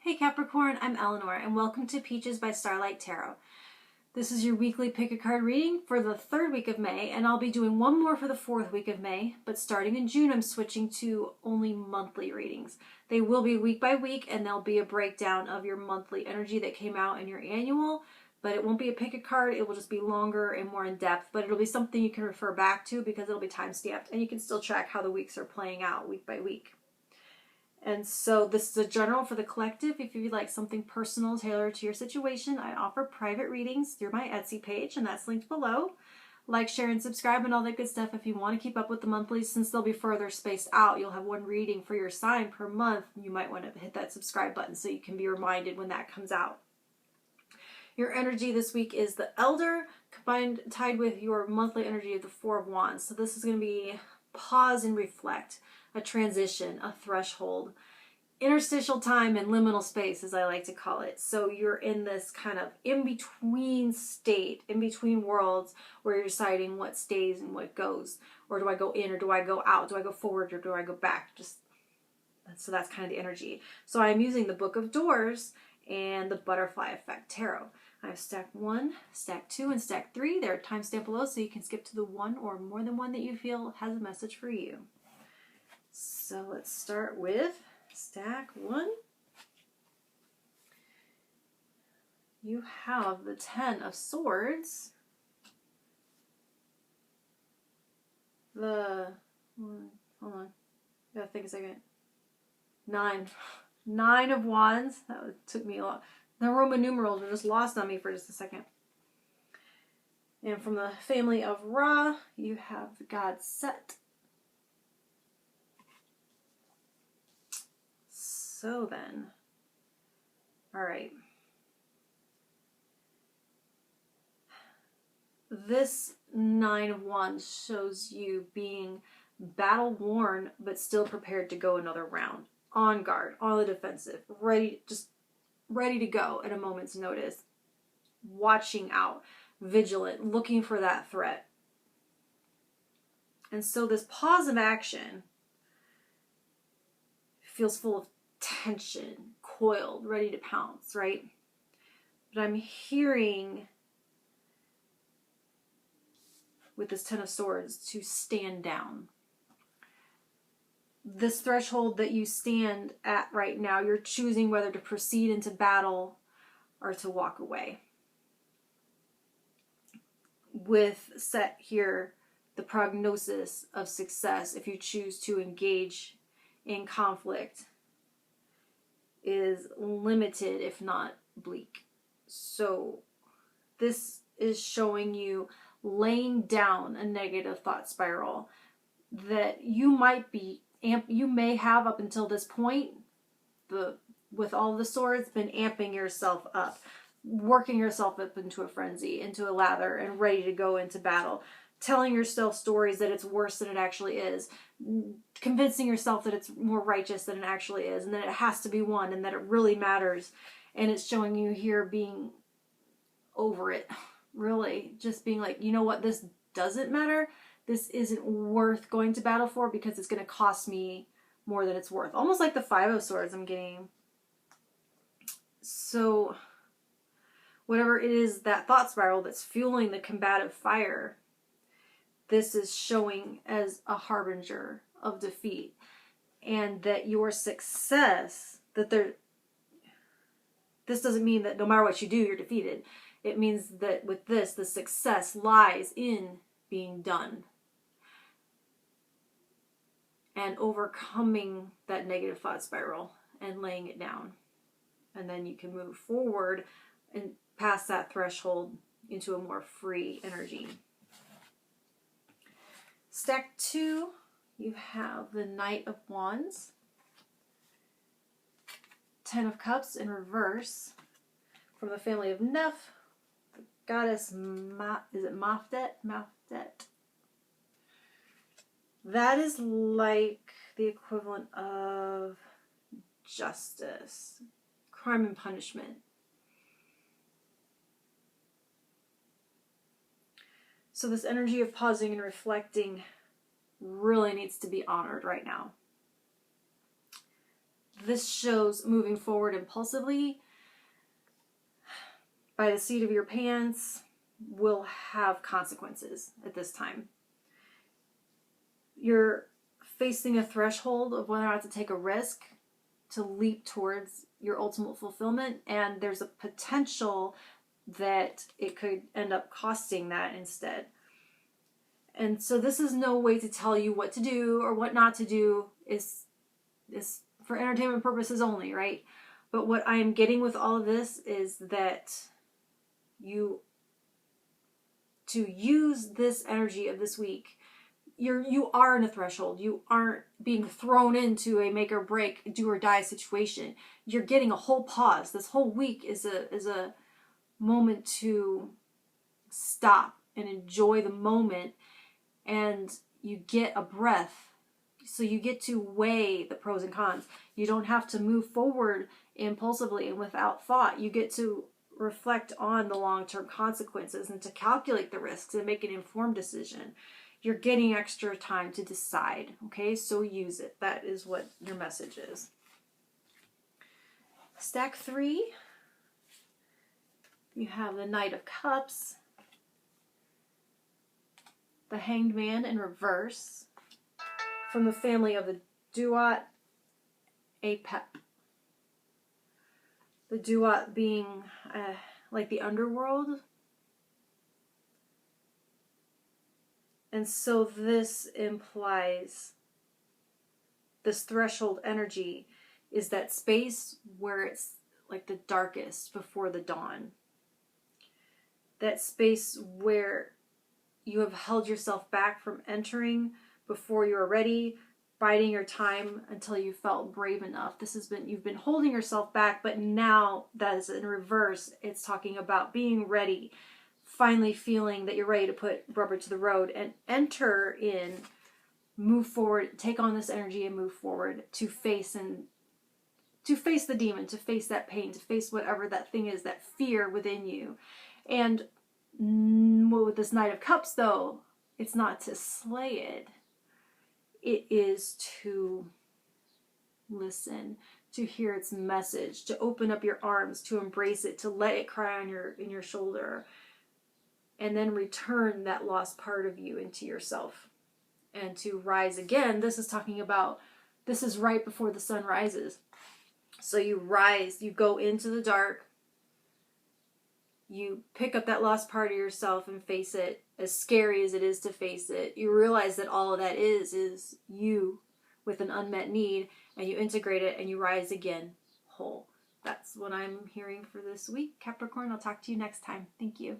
Hey Capricorn, I'm Eleanor and welcome to Peaches by Starlight Tarot. This is your weekly pick a card reading for the third week of May, and I'll be doing one more for the fourth week of May, but starting in June I'm switching to only monthly readings. They will be week by week and there'll be a breakdown of your monthly energy that came out in your annual, but it won't be a pick a card, it will just be longer and more in depth, but it'll be something you can refer back to because it'll be time stamped and you can still track how the weeks are playing out week by week. And so this is a general for the collective. If you'd like something personal tailored to your situation, I offer private readings through my Etsy page, and that's linked below. Like, share, and subscribe and all that good stuff if you want to keep up with the monthlies. Since they'll be further spaced out, you'll have one reading for your sign per month. You might want to hit that subscribe button so you can be reminded when that comes out. Your energy this week is the Elder, tied with your monthly energy of the Four of Wands. So this is going to be pause and reflect, a transition, a threshold, interstitial time and liminal space, as I like to call it. So you're in this kind of in-between state, in-between worlds, where you're deciding what stays and what goes. Or do I go in or do I go out? Do I go forward or do I go back? So that's kind of the energy. So I'm using the Book of Doors and the Butterfly Effect Tarot. I have stack 1, stack 2, and stack 3. They're timestamped below, so you can skip to the one or more than one that you feel has a message for you. So let's start with stack 1. You have the 10 of Swords, hold on, gotta think a second, 9 of Wands. That took me a lot. The Roman numerals were just lost on me for just a second. And from the family of Ra, you have the god Set. So then, all right. This 9 of Wands shows you being battle worn, but still prepared to go another round. On guard, on the defensive, ready to go at a moment's notice. Watching out, vigilant, looking for that threat. And so this pause of action feels full of tension, coiled, ready to pounce, right? But I'm hearing with this 10 of Swords to stand down. This threshold that you stand at right now, you're choosing whether to proceed into battle or to walk away. With Set here, the prognosis of success, if you choose to engage in conflict, is limited, if not bleak. So this is showing you laying down a negative thought spiral that you may have up until this point, with all the swords, been amping yourself up, working yourself up into a frenzy, into a lather, and ready to go into battle, telling yourself stories that it's worse than it actually is, convincing yourself that it's more righteous than it actually is, and that it has to be won, and that it really matters. And it's showing you here being over it, really, just being like, you know what, this doesn't matter. This isn't worth going to battle for because it's going to cost me more than it's worth. Almost like the 5 of Swords I'm getting. So whatever it is, that thought spiral that's fueling the combative fire, this is showing as a harbinger of defeat. And that your success, this doesn't mean that no matter what you do, you're defeated. It means that with this, the success lies in being done and overcoming that negative thought spiral and laying it down. And then you can move forward and past that threshold into a more free energy. Stack 2, you have the Knight of Wands, 10 of Cups in reverse. From the family of Neff, the goddess is it Mafdet? Mafdet. That is like the equivalent of justice, crime and punishment. So this energy of pausing and reflecting really needs to be honored right now. this shows moving forward impulsively by the seat of your pants will have consequences at this time. You're facing a threshold of whether or not to take a risk to leap towards your ultimate fulfillment, and there's a potential that it could end up costing that instead. And so this is no way to tell you what to do or what not to do. Is for entertainment purposes only, right? But what I am getting with all of this is that to use this energy of this week, you are in a threshold. You aren't being thrown into a make or break, do or die situation. You're getting a whole pause. This whole week is a moment to stop and enjoy the moment, and you get a breath. So you get to weigh the pros and cons. You don't have to move forward impulsively and without thought. You get to reflect on the long-term consequences and to calculate the risks and make an informed decision. You're getting extra time to decide, okay? So use it. That is what your message is. Stack 3, you have the Knight of Cups, the Hanged Man in reverse, from the family of the Duat Apep. The Duat being like the underworld. And so this implies this threshold energy is that space where it's like the darkest before the dawn. That space where you have held yourself back from entering before you are ready, biding your time until you felt brave enough. You've been holding yourself back, but now that is in reverse. It's talking about being ready, finally feeling that you're ready to put rubber to the road and enter in, move forward, take on this energy and move forward to face the demon, to face that pain, to face whatever that thing is, that fear within you. And with this Knight of Cups, though, it's not to slay it. It is to listen, to hear its message, to open up your arms, to embrace it, to let it cry on in your shoulder, and then return that lost part of you into yourself and to rise again. This is talking about, this is right before the sun rises. So you rise, you go into the dark, you pick up that lost part of yourself and face it. As scary as it is to face it, you realize that all of that is you with an unmet need, and you integrate it and you rise again whole. That's what I'm hearing for this week, Capricorn. I'll talk to you next time. Thank you.